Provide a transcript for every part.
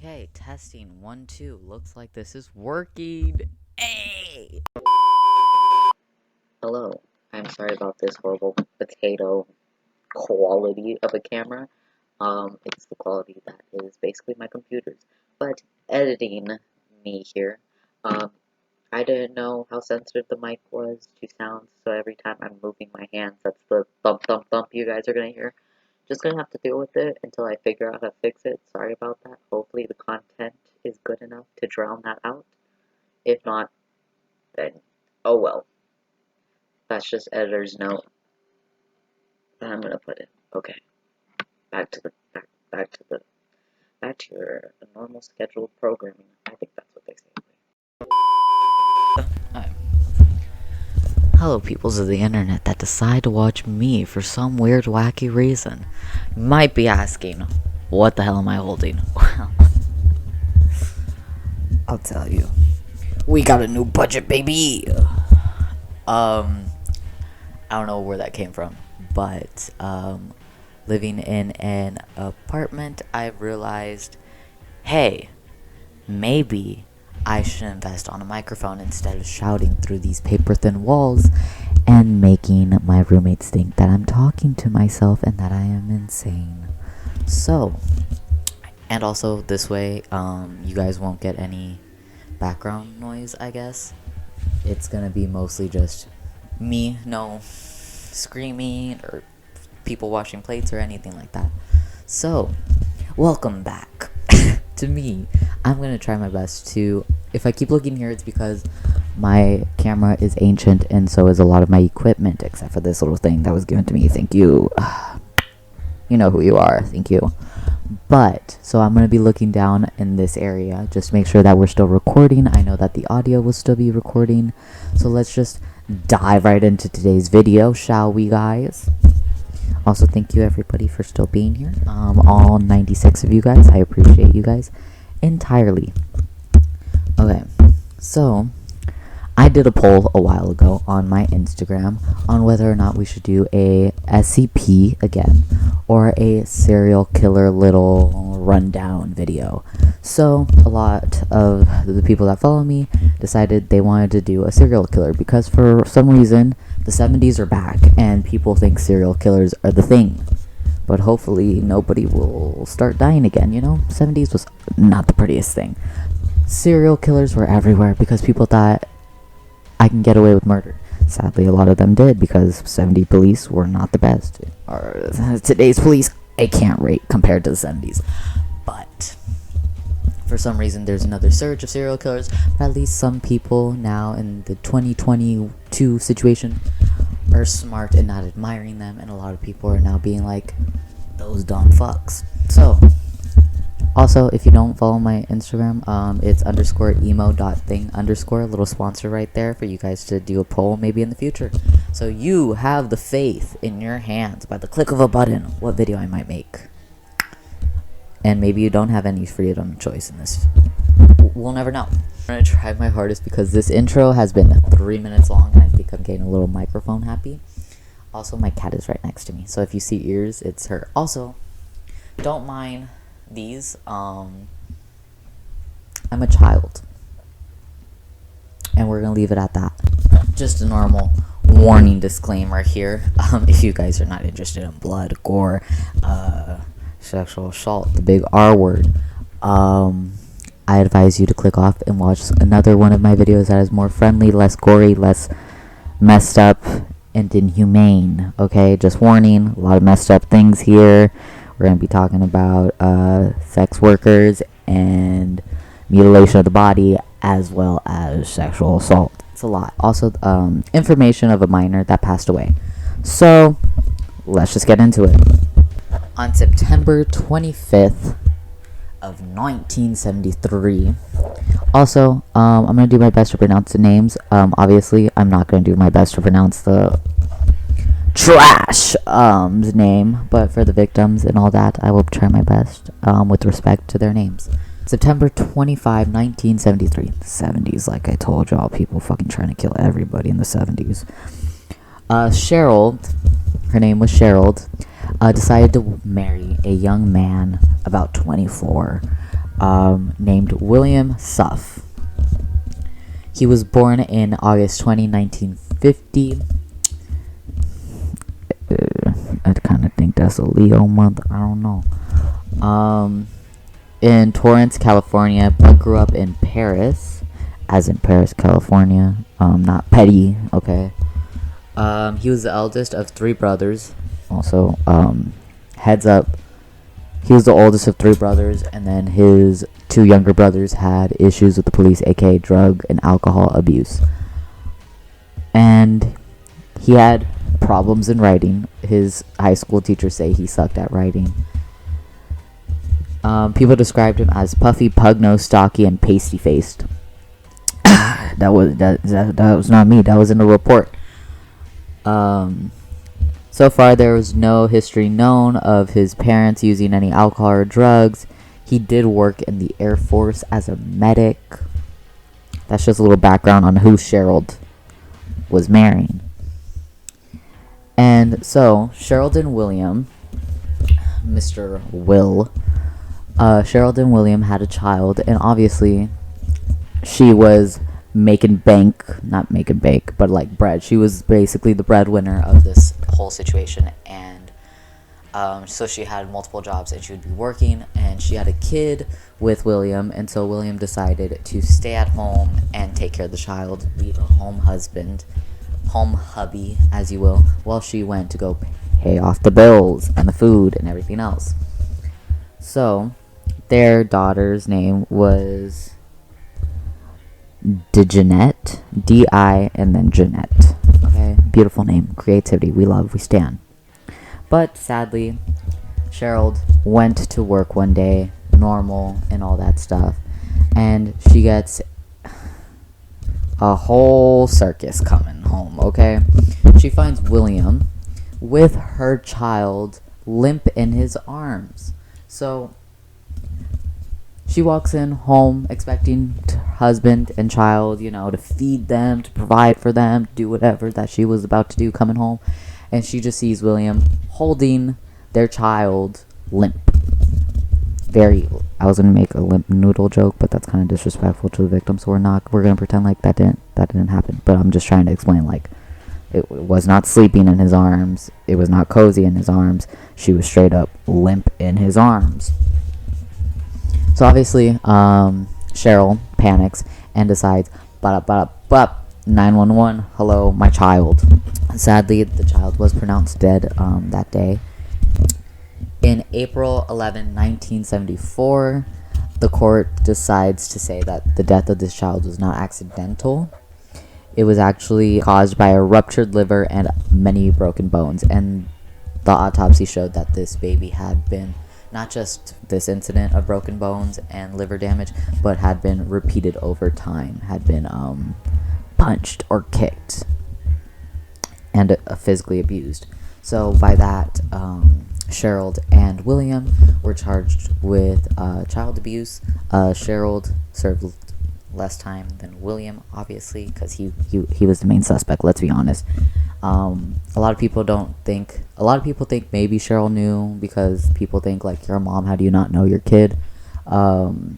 Okay, testing 1, 2. Looks like this is working. Hey! Hello, I'm sorry about this horrible potato quality of a camera. It's the quality that is basically my computer's. But editing me here, I didn't know how sensitive the mic was to sound, so every time I'm moving my hands, that's the thump thump thump you guys are gonna hear. Just gonna have to deal with it until I figure out how to fix it. Sorry about that. Hopefully the content is good enough to drown that out. If not, then oh well. That's just editor's note that I'm gonna put in. Okay, back to your normal scheduled programming. I think that's what they say. Hi. Hello, peoples of the internet that decide to watch me for some weird, wacky reason. You might be asking, what the hell am I holding? Well, I'll tell you. We got a new budget, baby! I don't know where that came from, but, living in an apartment, I realized, hey, maybe I should invest on a microphone instead of shouting through these paper-thin walls and making my roommates think that I'm talking to myself and that I am insane. So, and also this way, you guys won't get any background noise, I guess. It's gonna be mostly just me, no screaming or people washing plates or anything like that. So, welcome back to me. I'm gonna try my best to, if I keep looking here, it's because my camera is ancient and so is a lot of my equipment, except for this little thing that was given to me. Thank you. You know who you are. Thank you. But, so I'm gonna be looking down in this area just to make sure that we're still recording. I know that the audio will still be recording. So let's just dive right into today's video, shall we, guys? Also, thank you everybody for still being here. All 96 of you guys, I appreciate you guys entirely. Okay, so I did a poll a while ago on my Instagram on whether or not we should do a SCP again or a serial killer little rundown video. So a lot of the people that follow me decided they wanted to do a serial killer because for some reason the 70s are back and people think serial killers are the thing. But hopefully nobody will start dying again, you know? 70s was not the prettiest thing. Serial killers were everywhere because people thought I can get away with murder. Sadly, a lot of them did because 70 police were not the best. Or today's police, I can't rate compared to the 70s. But for some reason, there's another surge of serial killers. But at least some people now in the 2022 situation are smart and not admiring them. And a lot of people are now being like, those dumb fucks. So, also, if you don't follow my Instagram, it's _emo.thing_, a little sponsor right there for you guys to do a poll maybe in the future. So you have the faith in your hands by the click of a button what video I might make. And maybe you don't have any freedom of choice in this. We'll never know. I'm going to try my hardest because this intro has been 3 minutes long and I think I'm getting a little microphone happy. Also, my cat is right next to me. So if you see ears, it's her. Also, don't mind these. I'm a child. And we're going to leave it at that. Just a normal warning disclaimer here. If you guys are not interested in blood, gore, sexual assault, the big R word, I advise you to click off and watch another one of my videos that is more friendly, less gory, less messed up, and inhumane. Okay, just warning, a lot of messed up things here. We're going to be talking about sex workers and mutilation of the body as well as sexual assault. It's a lot. Also, information of a minor that passed away. So, let's just get into it. On September 25th of 1973. Also, I'm going to do my best to pronounce the names. Obviously, I'm not going to do my best to pronounce the trash name, but for the victims and all that, I will try my best with respect to their names. September 25, 1973. The 70s, like I told y'all, people fucking trying to kill everybody in the 70s. Cheryl, her name was Cheryl, decided to marry a young man about 24 named William Suff. He was born in August 20, 1950. I kind of think that's a Leo month. I don't know. In Torrance, California, but grew up in Paris, as in Paris, California. Not petty, okay. He was the eldest of 3 brothers. Also, heads up, he was the oldest of 3 brothers, and then his 2 younger brothers had issues with the police, aka drug and alcohol abuse. And he had problems in writing. His high school teachers say he sucked at writing. People described him as puffy, pug-nosed, stocky, and pasty-faced. that was not me. That was in the report. So far, there was no history known of his parents using any alcohol or drugs. He did work in the Air Force as a medic. That's just a little background on who Cheryl was marrying. And so, Cheryl and William, Mr. Will, Cheryl and William had a child, and obviously, she was not making bank, but like bread. She was basically the breadwinner of this whole situation, and so she had multiple jobs, and she would be working, and she had a kid with William, and so William decided to stay at home and take care of the child, be the home hubby, as you will, while she went to go pay off the bills and the food and everything else. So, their daughter's name was DeJeanette, D-I, and then Jeanette. Okay, beautiful name, creativity, we love, we stand. But sadly, Cheryl went to work one day, normal and all that stuff, and she gets a whole circus coming home, okay? She finds William with her child limp in his arms. So she walks in home expecting husband and child, to feed them, to provide for them, do whatever that she was about to do coming home. And she just sees William holding their child limp. I was going to make a limp noodle joke, but that's kind of disrespectful to the victim, so we're going to pretend like that didn't happen. But I'm just trying to explain, like, it was not sleeping in his arms. It was not cozy in his arms. She was straight up limp in his arms. So obviously, Cheryl panics and decides, 911, hello, my child. Sadly, the child was pronounced dead that day. In April 11, 1974, the court decides to say that the death of this child was not accidental. It was actually caused by a ruptured liver and many broken bones. And the autopsy showed that this baby had been not just this incident of broken bones and liver damage, but had been repeated over time, had been punched or kicked and physically abused. So by that, Cheryl and William were charged with child abuse. Cheryl served less time than William, obviously, because he was the main suspect, let's be honest. A lot of people think maybe Cheryl knew, because people think, like, you're a mom, how do you not know your kid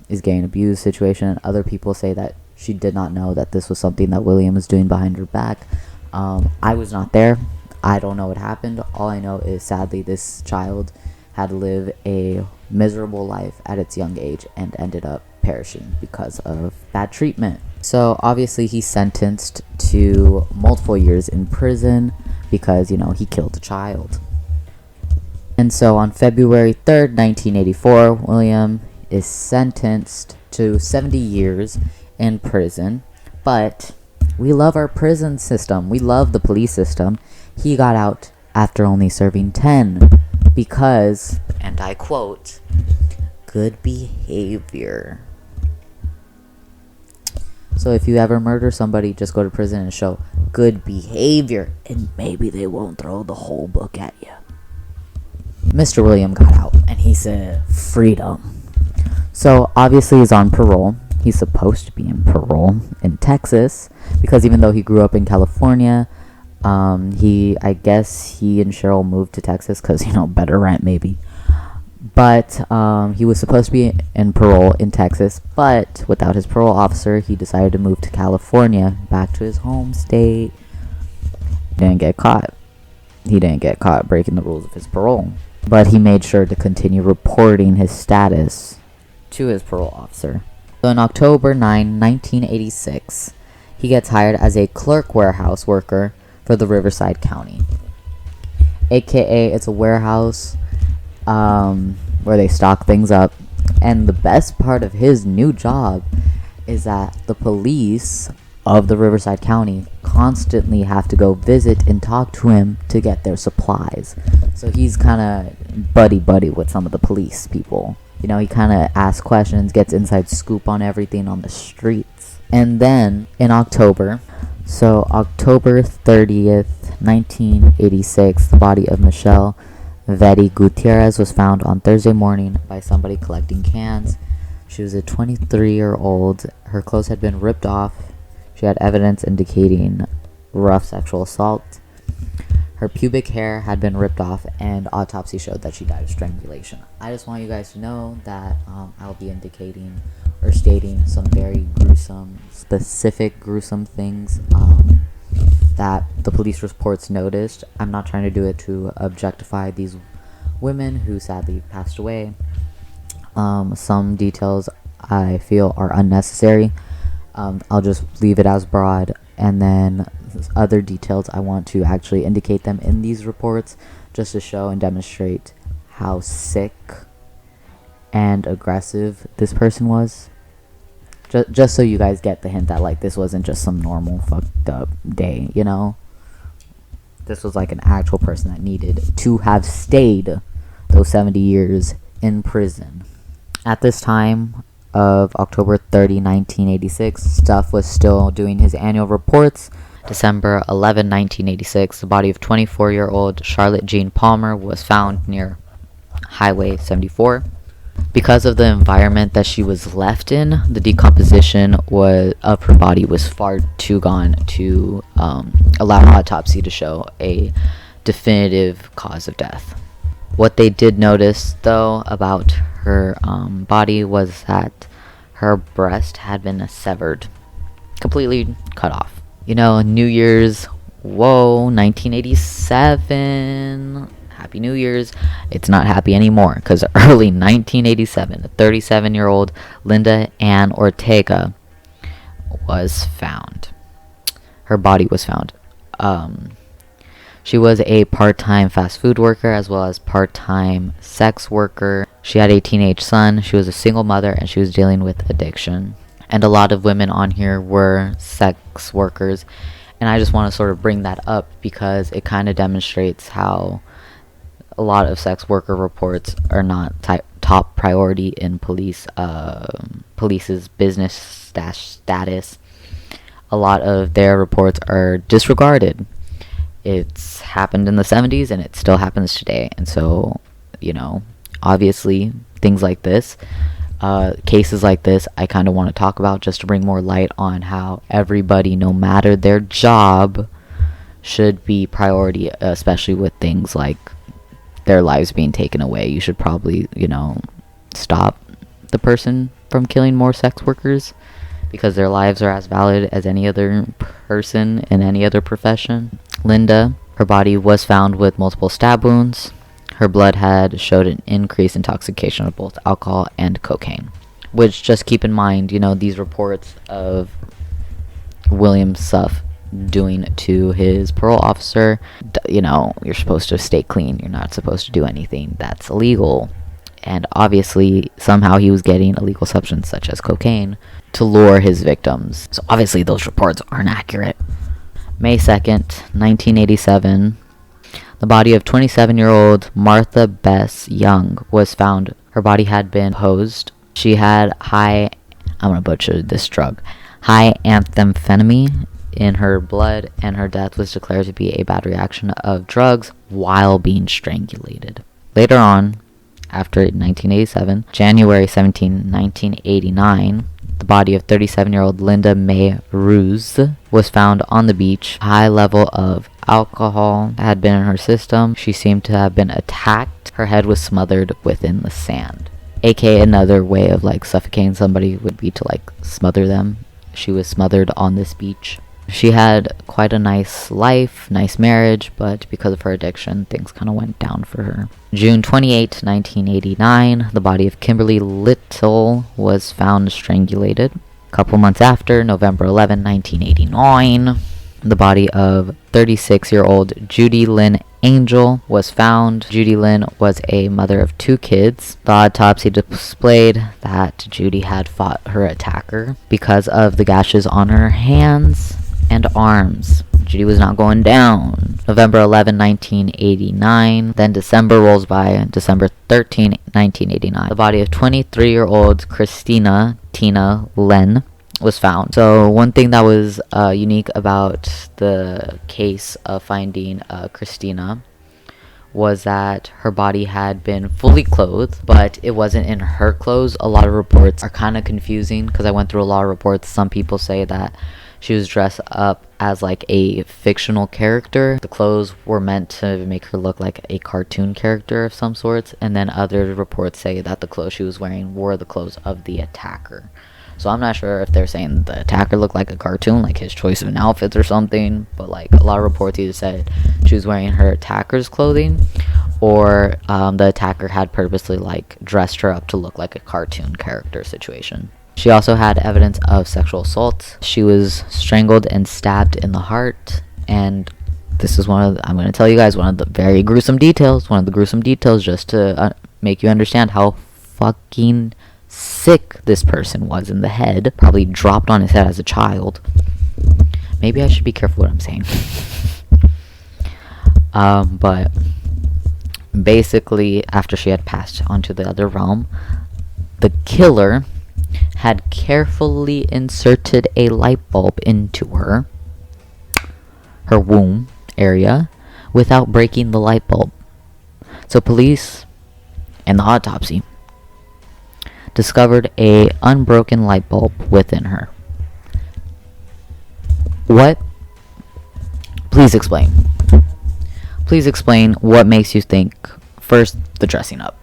is getting abused situation? And other people say that she did not know that this was something that William was doing behind her back. I was not there. I don't know what happened. All I know is, sadly, this child had to live a miserable life at its young age and ended up perishing because of bad treatment. So obviously he's sentenced to multiple years in prison because, he killed a child. And so on February 3rd, 1984, William is sentenced to 70 years in prison. But we love our prison system. We love the police system. He got out after only serving 10 because, and I quote, good behavior. So if you ever murder somebody, just go to prison and show good behavior, and maybe they won't throw the whole book at you. Mr. William got out, and he said, freedom. So obviously he's on parole. He's supposed to be in parole in Texas, because even though he grew up in California, I guess he and Cheryl moved to Texas because, better rent maybe. But he was supposed to be in parole in Texas, but without his parole officer, he decided to move to California, back to his home state. Didn't get caught. He didn't get caught breaking the rules of his parole, but he made sure to continue reporting his status to his parole officer. So on October 9, 1986, he gets hired as a clerk warehouse worker for the Riverside County. AKA, it's a warehouse where they stock things up. And the best part of his new job is that the police of the Riverside County constantly have to go visit and talk to him to get their supplies. So he's kind of buddy with some of the police people. You know, he kind of asks questions, gets inside scoop on everything on the streets. And then in October 30th, 1986, the body of Michelle Vetti Gutierrez was found on Thursday morning by somebody collecting cans. She was a 23-year-old. Her clothes had been ripped off. She had evidence indicating rough sexual assault. Her pubic hair had been ripped off, and autopsy showed that she died of strangulation. I just want you guys to know that I'll be indicating or stating some very specific gruesome things that the police reports noticed. I'm not trying to do it to objectify these women who sadly passed away. Some details I feel are unnecessary. I'll just leave it as broad, and then other details I want to actually indicate them in these reports just to show and demonstrate how sick and aggressive this person was. Just so you guys get the hint that, like, this wasn't just some normal fucked up day, you know? This was like an actual person that needed to have stayed those 70 years in prison. At this time of October 30, 1986, Suff was still doing his annual reports. December 11, 1986, the body of 24-year-old Charlotte Jean Palmer was found near Highway 74. Because of the environment that she was left in, the decomposition of her body was far too gone to allow an autopsy to show a definitive cause of death. What they did notice, though, about her body was that her breast had been severed, completely cut off. You know, New Year's, whoa, 1987... Happy New Year's. It's not happy anymore because early 1987, a 37-year-old Linda Ann Ortega was found. Her body was found. She was a part-time fast food worker as well as part-time sex worker. She had a teenage son. She was a single mother, and she was dealing with addiction. And a lot of women on here were sex workers. And I just want to sort of bring that up because it kind of demonstrates how a lot of sex worker reports are not top priority in police's business status. A lot of their reports are disregarded. It's happened in the 70s and it still happens today. And so, you know, obviously things like this, cases like this, I kind of want to talk about just to bring more light on how everybody, no matter their job, should be priority, especially with things like their lives being taken away. You should probably, you know, stop the person from killing more sex workers because their lives are as valid as any other person in any other profession. Linda, her body was found with multiple stab wounds. Her blood had showed an increased intoxication of both alcohol and cocaine. Which, just keep in mind, you know, these reports of William Suff doing to his parole officer, you know, you're supposed to stay clean. You're not supposed to do anything that's illegal. And obviously, somehow he was getting illegal substances such as cocaine to lure his victims. So obviously those reports aren't accurate. May 2nd, 1987, the body of 27-year-old Martha Bess Young was found. Her body had been posed. She had high anthamphetamine in her blood, and her death was declared to be a bad reaction of drugs while being strangulated. Later on, after 1987, January 17, 1989, The body of 37-year-old Linda Mae Ruse was found on the beach. High level of alcohol had been in her system. She seemed to have been attacked. Her head was smothered within the sand. AKA another way of like suffocating somebody would be to like smother them. She was smothered on this beach. She had quite a nice life, nice marriage, but because of her addiction, things kind of went down for her. June 28, 1989, the body of Kimberly Little was found strangulated. A couple months after, November 11, 1989, the body of 36-year-old Judy Lynn Angel was found. Judy Lynn was a mother of 2 kids. The autopsy displayed that Judy had fought her attacker because of the gashes on her hands and arms. Judy was not going down. November 11, 1989. Then December rolls by. December 13, 1989. The body of 23-year-old Christina Tina Len was found. So one thing that was unique about the case of finding Christina was that her body had been fully clothed, but it wasn't in her clothes. A lot of reports are kind of confusing because I went through a lot of reports. Some people say that she was dressed up as like a fictional character. The clothes were meant to make her look like a cartoon character of some sorts, and then other reports say that the clothes she was wearing were the clothes of the attacker. So I'm not sure if they're saying the attacker looked like a cartoon, like his choice of outfits or something, but like a lot of reports either said she was wearing her attacker's clothing, or the attacker had purposely like dressed her up to look like a cartoon character situation. She also had evidence of sexual assault. She was strangled and stabbed in the heart, and this is I'm going to tell you guys one of the very gruesome details, just to make you understand how fucking sick this person was in the head. Probably dropped on his head as a child. Maybe I should be careful what I'm saying. But basically, after she had passed onto the other realm, the killer had carefully inserted a light bulb into her womb area without breaking the light bulb. So police and the autopsy discovered a unbroken light bulb within her. What? Please explain. Please explain what makes you think, first, the dressing up,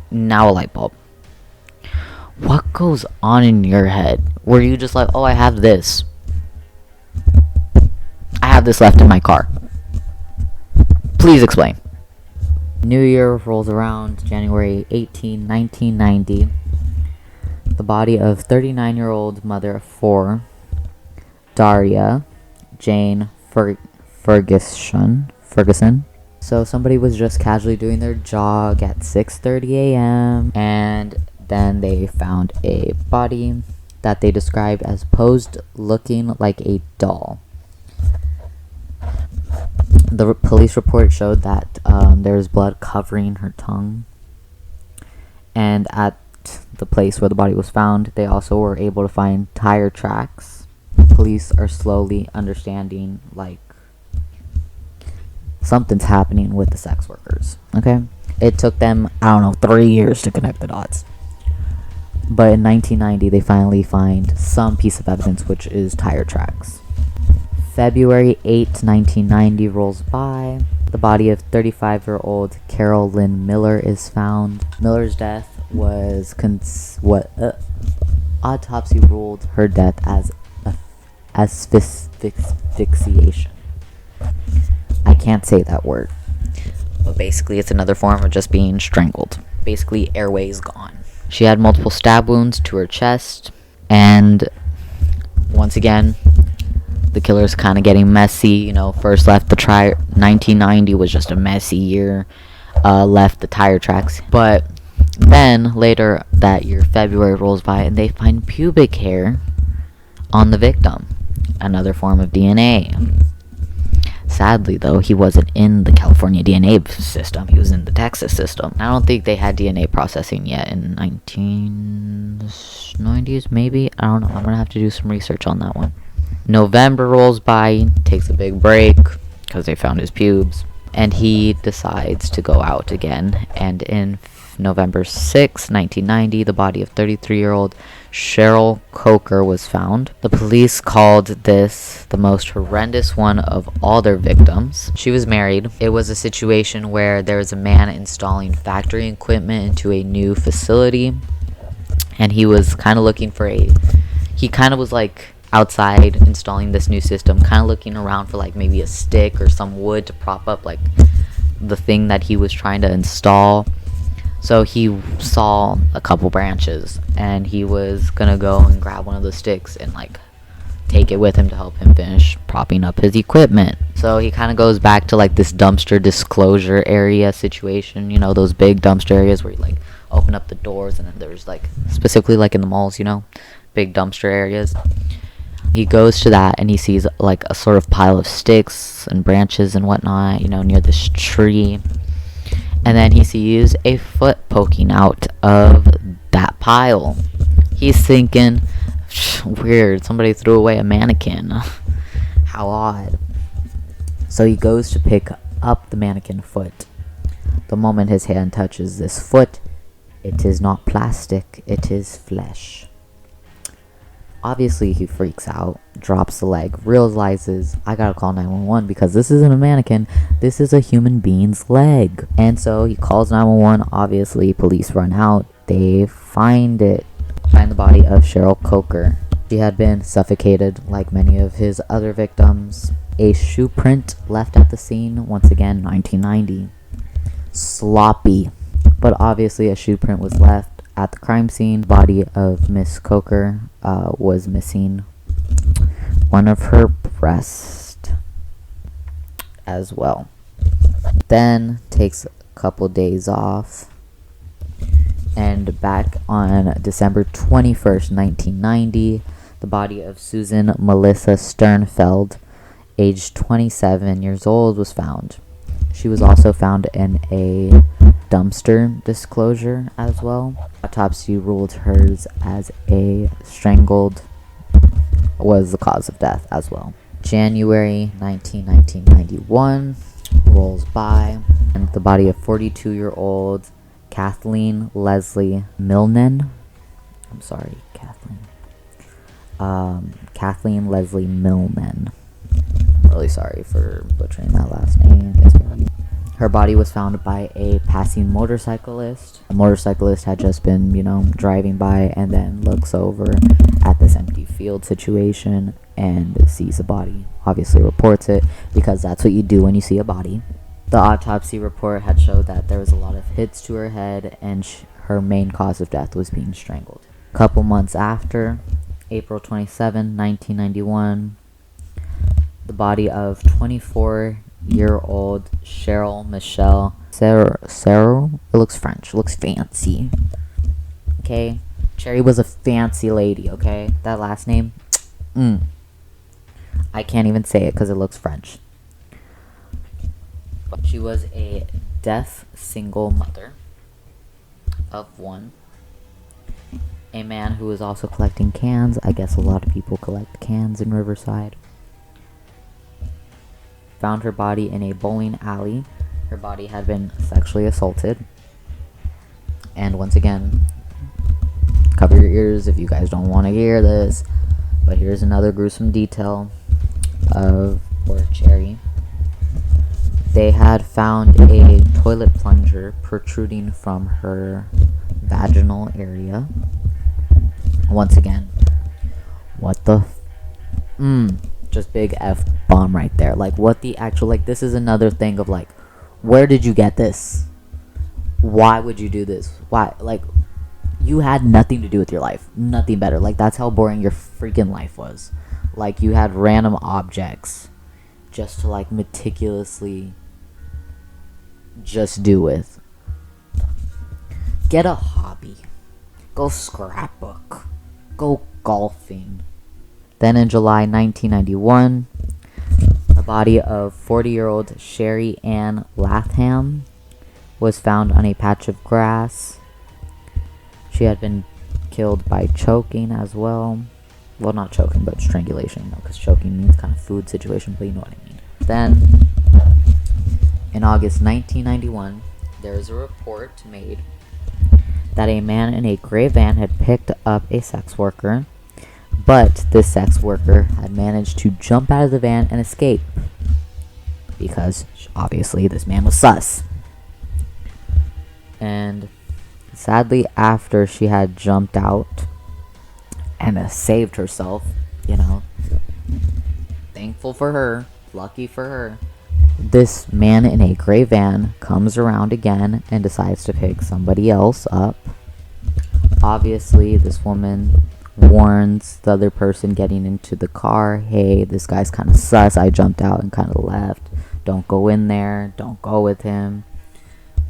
now a light bulb. What goes on in your head? Were you just like, oh, I have this left in my car? Please explain. New Year rolls around, January 18, 1990. The body of 39-year-old mother of 4, Daria Jane Ferguson. So somebody was just casually doing their jog at 6:30 a.m. and then they found a body that they described as posed looking like a doll. The police report showed that there was blood covering her tongue. And at the place where the body was found, they also were able to find tire tracks. Police are slowly understanding, like, something's happening with the sex workers, okay? It took them, 3 years to connect the dots. But in 1990, they finally find some piece of evidence, which is tire tracks. February 8, 1990 rolls by. The body of 35-year-old Carol Lynn Miller is found. Miller's death was autopsy ruled her death as asphyxiation. I can't say that word. But basically, it's another form of just being strangled. Basically, airways gone. She had multiple stab wounds to her chest, and once again, the killer's kind of getting messy. First left 1990 was just a messy year. Left the tire tracks, but then later that year, February rolls by, and they find pubic hair on the victim, another form of DNA. Sadly, though, he wasn't in the California DNA system. He was in the Texas system. I don't think they had DNA processing yet in 1990s, maybe. I don't know. I'm going to have to do some research on that one. November rolls by, takes a big break because they found his pubes, and he decides to go out again. And in November 6, 1990, the body of 33-year-old Cheryl Coker was found. The police called this the most horrendous one of all their victims. She was married. It was a situation where there was a man installing factory equipment into a new facility, and he was kind of looking for he kind of was like outside installing this new system, kind of looking around for like maybe a stick or some wood to prop up like the thing that he was trying to install. So he saw a couple branches, and he was gonna go and grab one of the sticks and like take it with him to help him finish propping up his equipment. So he kind of goes back to like this dumpster disclosure area situation, you know, those big dumpster areas where you like open up the doors, and then there's like, specifically like in the malls, you know, big dumpster areas. He goes to that, and he sees like a sort of pile of sticks and branches and whatnot, you know, near this tree. And then he sees a foot poking out of that pile. He's thinking, weird, somebody threw away a mannequin. How odd. So he goes to pick up the mannequin foot. The moment his hand touches this foot, it is not plastic, it is flesh. Obviously, he freaks out, drops the leg, realizes, I gotta call 911 because this isn't a mannequin, this is a human being's leg. And so he calls 911. Obviously, police run out. They find the body of Cheryl Coker. She had been suffocated like many of his other victims. A shoe print left at the scene, once again, 1990. Sloppy. But obviously, a shoe print was left at the crime scene. Body of Miss Coker was missing one of her breasts as well. Then takes a couple days off, and back on December 21st, 1990, the body of Susan Melissa Sternfeld, aged 27 years old, was found. She was also found in a dumpster disclosure as well. Autopsy ruled hers as a strangled was the cause of death as well. January 1991 rolls by, and the body of 42-year-old Kathleen Leslie Milnen. I'm sorry, Kathleen. Kathleen Leslie Milnen. Really sorry for butchering that last name. Her body was found by a passing motorcyclist. A motorcyclist had just been, you know, driving by, and then looks over at this empty field situation and sees a body. Obviously reports it, because that's what you do when you see a body. The autopsy report had showed that there was a lot of hits to her head, and her main cause of death was being strangled. A couple months after, April 27, 1991, the body of 24-year-old Cheryl Michelle Sarah. It looks French. It looks fancy. Okay? Cherry was a fancy lady, okay? That last name, I can't even say it because it looks French. She was a deaf single mother of one. A man who was also collecting cans. I guess a lot of people collect cans in Riverside. Found her body in a bowling alley. Her body had been sexually assaulted. And once again, cover your ears if you guys don't want to hear this. But here's another gruesome detail of poor Cherry. They had found a toilet plunger protruding from her vaginal area. Once again, what the just big F-bomb right there. Like, what the actual, like, this is another thing of, like, where did you get this? Why would you do this? Why? Like, you had nothing to do with your life. Nothing better. Like, that's how boring your freaking life was. Like, you had random objects just to, like, meticulously just do with. Get a hobby. Go scrapbook. Go golfing. Then in July 1991, the body of 40-year-old Sherry Ann Latham was found on a patch of grass. She had been killed by choking as well. Well, not choking, but strangulation, because choking means kind of food situation, but you know what I mean. Then, in August 1991, there was a report made that a man in a gray van had picked up a sex worker, but this sex worker had managed to jump out of the van and escape because obviously this man was sus. And sadly, after she had jumped out and saved herself, thankful for her, lucky for her, this man in a gray van comes around again and decides to pick somebody else up. Obviously, this woman warns the other person getting into the car, hey, this guy's kind of sus, I jumped out and kind of left, don't go in there, don't go with him.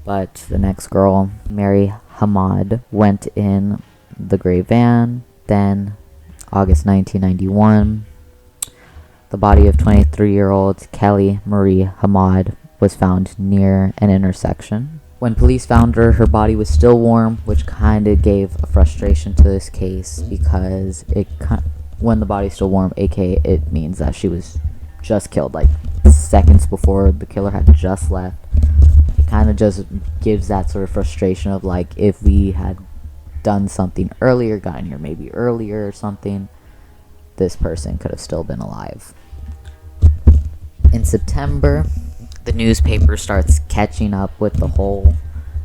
But the next girl, Mary Hamad, went in the gray van. Then, August 1991, the body of 23-year-old Kelly Marie Hamad was found near an intersection. When police found her, her body was still warm, which kind of gave a frustration to this case because when the body's still warm, aka it means that she was just killed, like seconds before the killer had just left. It kind of just gives that sort of frustration of like, if we had done something earlier, gotten here maybe earlier or something, this person could have still been alive. In September, the newspaper starts catching up with the whole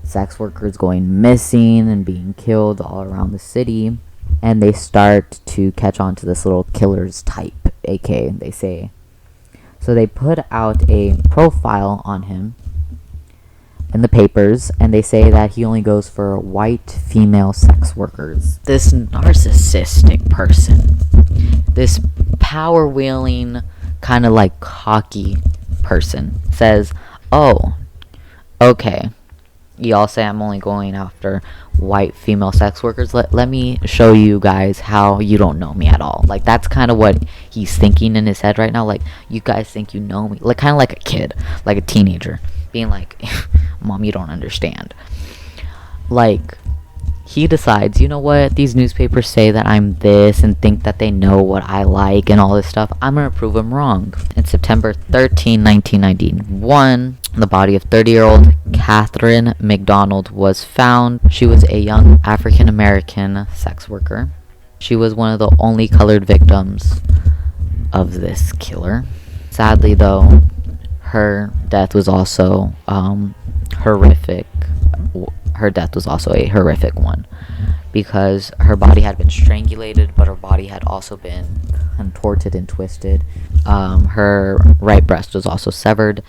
sex workers going missing and being killed all around the city, and they start to catch on to this little killer's type, aka they say. So they put out a profile on him in the papers, and they say that he only goes for white female sex workers. This narcissistic person, this power-wielding, kind of like cocky person says, oh, okay, y'all say I'm only going after white female sex workers. Let me show you guys how you don't know me at all. Like, that's kind of what he's thinking in his head right now. Like, you guys think you know me. Like, kind of like a kid, like a teenager, being like, Mom, you don't understand. Like, he decides, you know what, these newspapers say that I'm this and think that they know what I like and all this stuff. I'm going to prove them wrong. In September 13, 1991, the body of 30-year-old Kathleen Mcdonald was found. She was a young African-American sex worker. She was one of the only colored victims of this killer. Sadly, though, her death was also horrific. Her death was also a horrific one because her body had been strangulated, but her body had also been contorted and twisted. Her right breast was also severed,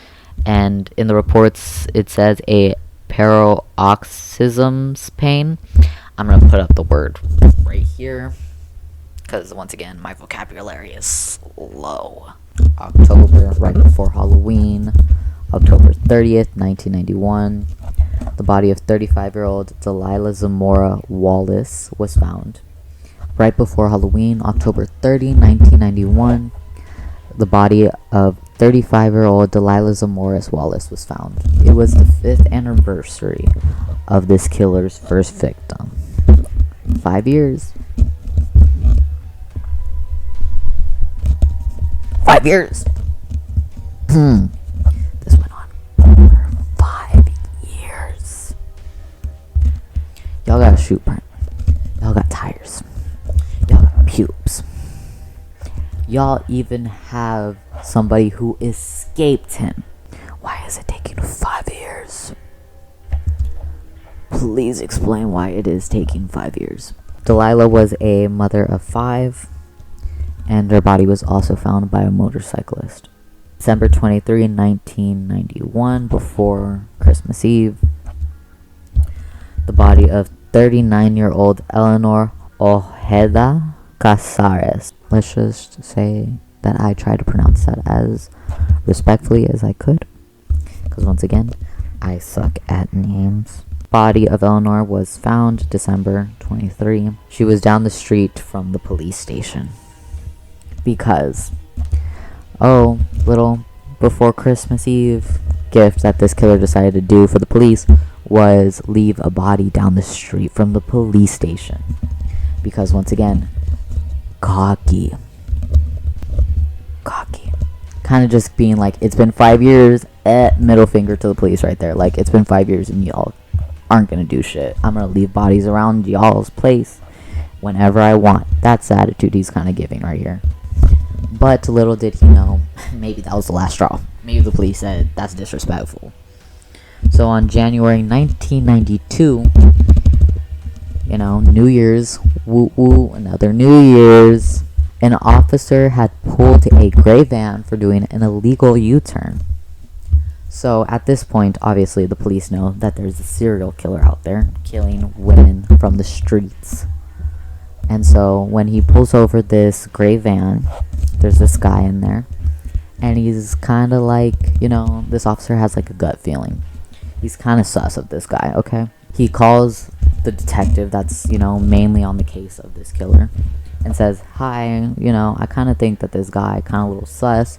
and in the reports it says a paroxysm pain. I'm going to put up the word right here because, once again, my vocabulary is low. October, right before Halloween, October 30th, 1991. The body of 35-year-old Delilah Zamora Wallace was found. Right before Halloween, October 30, 1991, the body of 35-year-old Delilah Zamora Wallace was found. It was the 5th anniversary of this killer's first victim. 5 years. 5 years! This went on for 5 years. Y'all got a shoe print. Y'all got tires. Y'all got pubes. Y'all even have somebody who escaped him. Why is it taking 5 years? Please explain why it is taking 5 years. Delilah was a mother of 5, and her body was also found by a motorcyclist. December 23, 1991, before Christmas Eve, the body of 39-year-old Eleanor Ojeda Casares. Let's just say that I tried to pronounce that as respectfully as I could, because once again, I suck at names. Body of Eleanor was found December 23. She was down the street from the police station. Because, little before Christmas Eve gift that this killer decided to do for the police was leave a body down the street from the police station. Because, once again, cocky. Kind of just being like, it's been 5 years, middle finger to the police right there. Like, it's been 5 years and y'all aren't gonna do shit. I'm gonna leave bodies around y'all's place whenever I want. That's the attitude he's kind of giving right here. But little did he know, maybe that was the last straw. Maybe the police said, that's disrespectful. So on January 1992, New Year's, woo woo, another New Year's, an officer had pulled a gray van for doing an illegal U-turn. So at this point, obviously the police know that there's a serial killer out there killing women from the streets. And so when he pulls over this gray van, there's this guy in there, and he's kind of like, this officer has like a gut feeling. He's kind of sus of this guy, okay? He calls the detective that's, mainly on the case of this killer and says, hi, I kind of think that this guy kind of a little sus.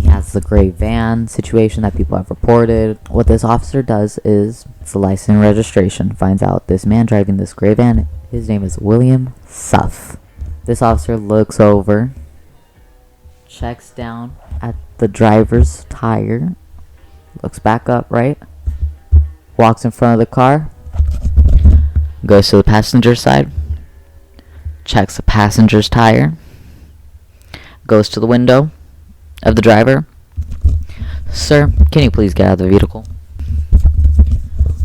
He has the gray van situation that people have reported. What this officer does is, it's the license and registration, finds out this man driving this gray van, his name is William Suff. This officer looks over, checks down at the driver's tire, looks back up, right? Walks in front of the car, goes to the passenger side, checks the passenger's tire, goes to the window of the driver. Sir, can you please get out of the vehicle?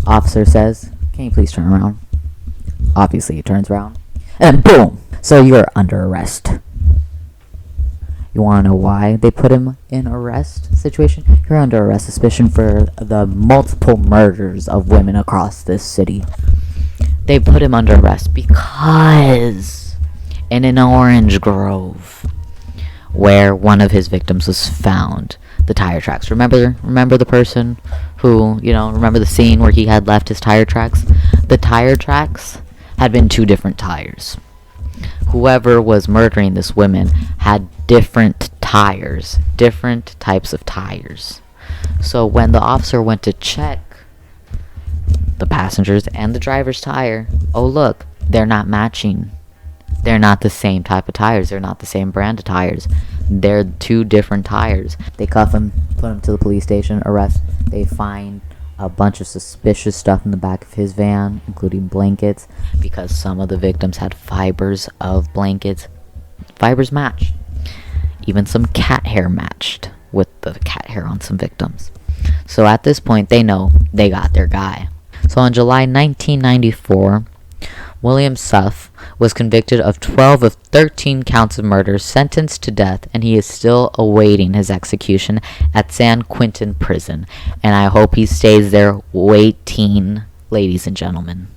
Officer says, can you please turn around? Obviously he turns around, and boom! So you're under arrest. You want to know why they put him in arrest situation? You're under arrest suspicion for the multiple murders of women across this city. They put him under arrest because in an orange grove where one of his victims was found, the tire tracks. Remember the person who, remember the scene where he had left his tire tracks? The tire tracks had been 2 different tires. Whoever was murdering this woman had different tires, different types of tires. So when the officer went to check the passenger's and the driver's tire, oh look, they're not matching. They're not the same type of tires. They're not the same brand of tires. They're 2 different tires. They cuff him, put him to the police station, arrest. They find a bunch of suspicious stuff in the back of his van, including blankets, because some of the victims had fibers of blankets. Fibers matched. Even some cat hair matched with the cat hair on some victims. So at this point, they know they got their guy. So on July 1994, William Suff was convicted of 12 of 13 counts of murder, sentenced to death, and he is still awaiting his execution at San Quentin Prison. And I hope he stays there waiting, ladies and gentlemen,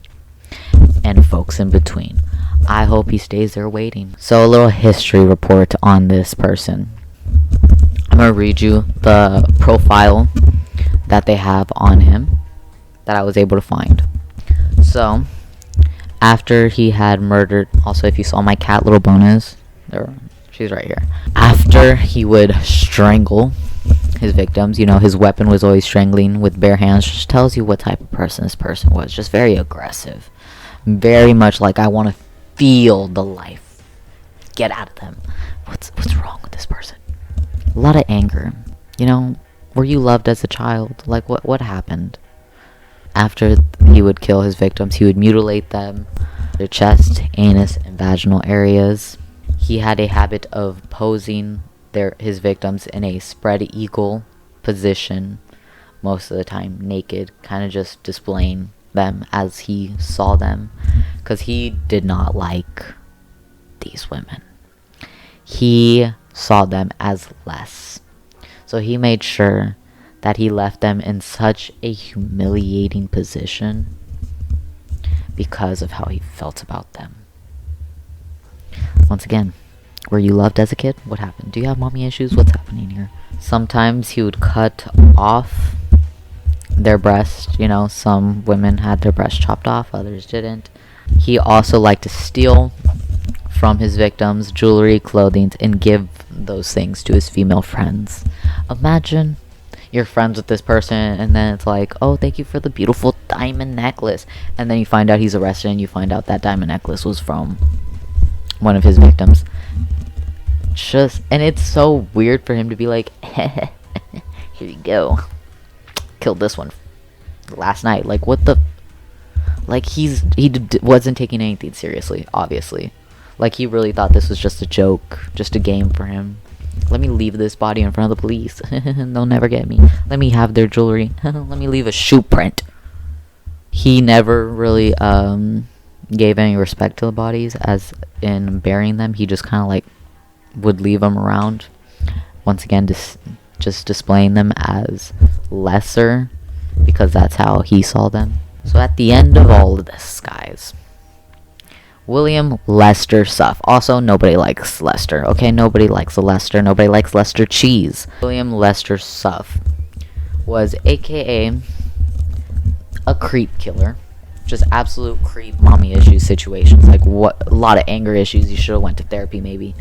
and folks in between. I hope he stays there waiting. So a little history report on this person. I'm going to read you the profile that they have on him that I was able to find. So after he had murdered, also if you saw my cat Little Bonus, she's right here. After he would strangle his victims, his weapon was always strangling with bare hands. Just tells you what type of person this person was. Just very aggressive. Very much like, I want to feel the life. Get out of them. What's wrong with this person? A lot of anger. Were you loved as a child? Like, what happened? After he would kill his victims, he would mutilate them, their chest, anus, and vaginal areas. He had a habit of posing his victims in a spread eagle position, most of the time naked, kind of just displaying them as he saw them, because he did not like these women. He saw them as less. So he made sure that he left them in such a humiliating position because of how he felt about them. Once again, were you loved as a kid? What happened? Do you have mommy issues? What's happening here? Sometimes he would cut off their breast. Some women had their breast chopped off, others didn't. He also liked to steal from his victims jewelry, clothing, and give those things to his female friends. Imagine you're friends with this person, and then it's like, oh, thank you for the beautiful diamond necklace, and then you find out he's arrested, and you find out that diamond necklace was from one of his victims. And it's so weird for him to be like, here you go, killed this one last night. Like, what the Like, wasn't taking anything seriously, obviously. Like, he really thought this was just a joke, just a game for him. Let me leave this body in front of the police. They'll never get me. Let me have their jewelry. Let me leave a shoe print. He never really gave any respect to the bodies, as in burying them. He just kind of like would leave them around. Once again, just displaying them as lesser, because that's how he saw them. So at the end of all of this, guys, William Lester Suff. Also, nobody likes Lester, okay? Nobody likes a Lester. Nobody likes Lester cheese. William Lester Suff was AKA a creep killer. Just absolute creep, mommy issues situations. Like, a lot of anger issues. You should have went to therapy, maybe.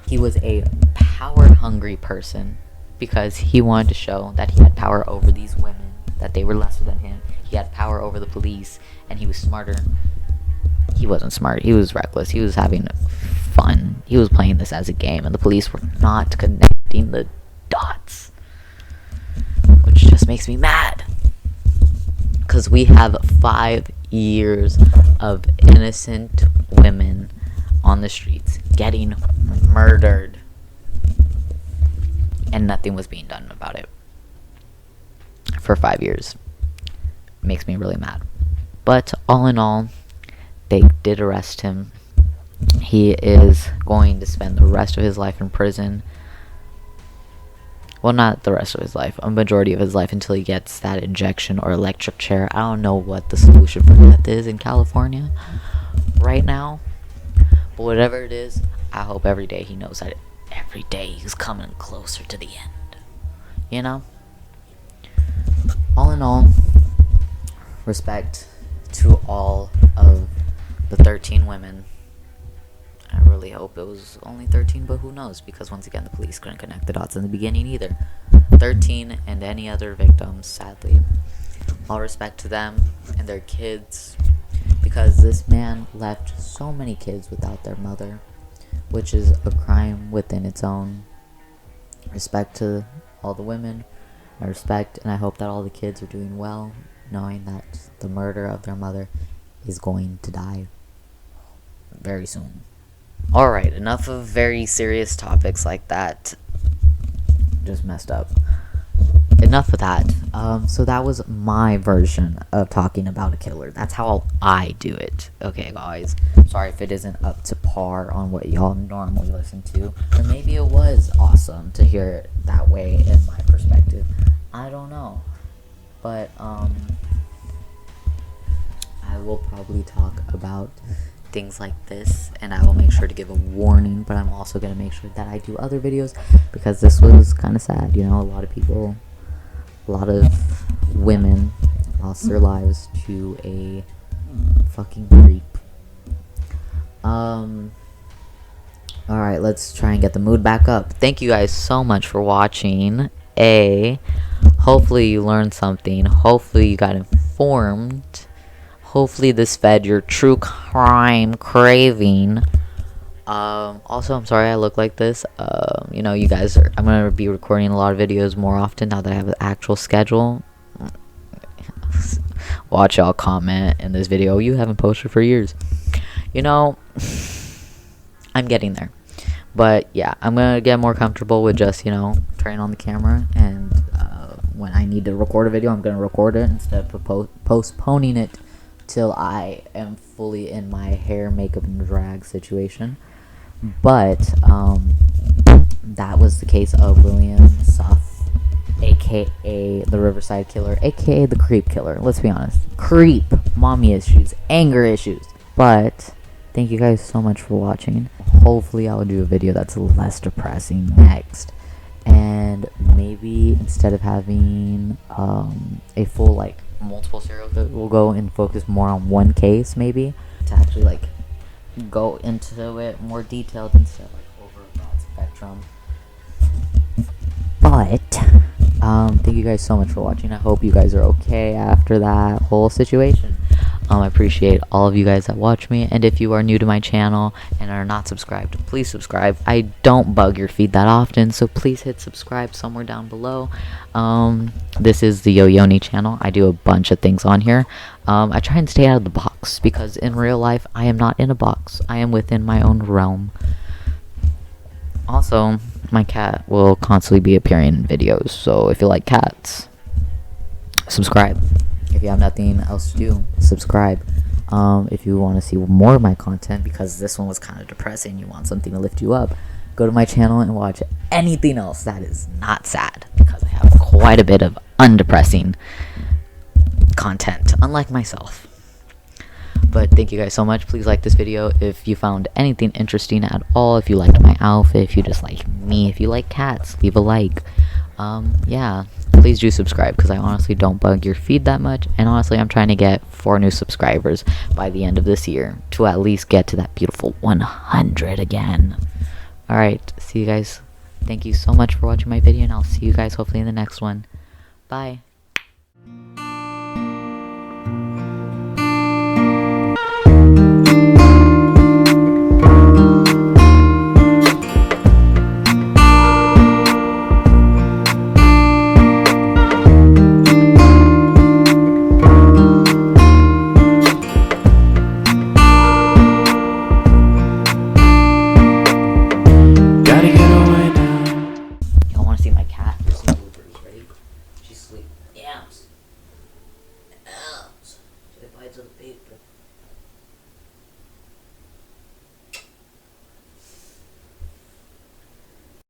He was a power-hungry person because he wanted to show that he had power over these women, that they were lesser than him. He had power over the police, and he was smarter. He wasn't smart. He was reckless. He was having fun. He was playing this as a game, and the police were not connecting the dots, which just makes me mad. Because we have 5 years of innocent women on the streets getting murdered, and nothing was being done about it for 5 years. It makes me really mad. But all in all, they did arrest him. He is going to spend the rest of his life in prison. Well, not the rest of his life, a majority of his life, until he gets that injection or electric chair. I don't know what the solution for death is in California right now, but whatever it is, I hope every day he knows that every day he's coming closer to the end. You know? All in all, respect to all of the 13 women. I really hope it was only 13, but who knows? Because once again, the police couldn't connect the dots in the beginning either. 13 and any other victims, sadly. All respect to them and their kids, because this man left so many kids without their mother, which is a crime within its own. Respect to all the women. I respect and I hope that all the kids are doing well, knowing that the murder of their mother is going to die very soon. Alright, enough of very serious topics like that. Just messed up. Enough of that. So that was my version of talking about a killer. That's how I do it. Okay, guys. Sorry if it isn't up to par on what y'all normally listen to. Or maybe it was awesome to hear it that way in my perspective. I don't know. But, I will probably talk about things like this, and I will make sure to give a warning, but I'm also going to make sure that I do other videos, because this was kind of sad, you know. A lot of women lost their lives to a fucking creep. Alright, let's try and get the mood back up. Thank you guys so much for watching. Hopefully you learned something. Hopefully you got informed. Hopefully this fed your true crime craving. Also, I'm sorry I look like this. You know, I'm going to be recording a lot of videos more often now that I have an actual schedule. Watch y'all comment in this video. You haven't posted for years. You know, I'm getting there. But yeah, I'm going to get more comfortable with just, you know, turning on the camera. And when I need to record a video, I'm going to record it instead of postponing it till I am fully in my hair, makeup, and drag situation. But that was the case of William Suff, aka the Riverside Killer, aka the Creep Killer. Let's be honest, creep, mommy issues, anger issues. But thank you guys so much for watching. Hopefully I will do a video that's less depressing next, and maybe instead of having a full like multiple serial killers, we'll go and focus more on one case, maybe, to actually like go into it more detailed instead of like over a broad spectrum. But thank you guys so much for watching. I hope you guys are okay after that whole situation. I appreciate all of you guys that watch me, and if you are new to my channel and are not subscribed, please subscribe. I don't bug your feed that often, so please hit subscribe somewhere down below. This is the Yoyoni channel. I do a bunch of things on here. I try and stay out of the box because in real life I am not in a box. I am within my own realm. Also, my cat will constantly be appearing in videos, so if you like cats, subscribe. If you have nothing else to do, subscribe. If you want to see more of my content, because this one was kind of depressing, you want something to lift you up, go to my channel and watch anything else that is not sad, because I have quite a bit of undepressing content, unlike myself. But thank you guys so much. Please like this video if you found anything interesting at all, if you liked my outfit, if you just like me, if you like cats, leave a like. Yeah, please do subscribe, because I honestly don't bug your feed that much, and honestly I'm trying to get 4 new subscribers by the end of this year to at least get to that beautiful 100 again. Alright, see you guys. Thank you so much for watching my video, and I'll see you guys hopefully in the next one. Bye. She's asleep. Yams. Yams. She bites on the paper.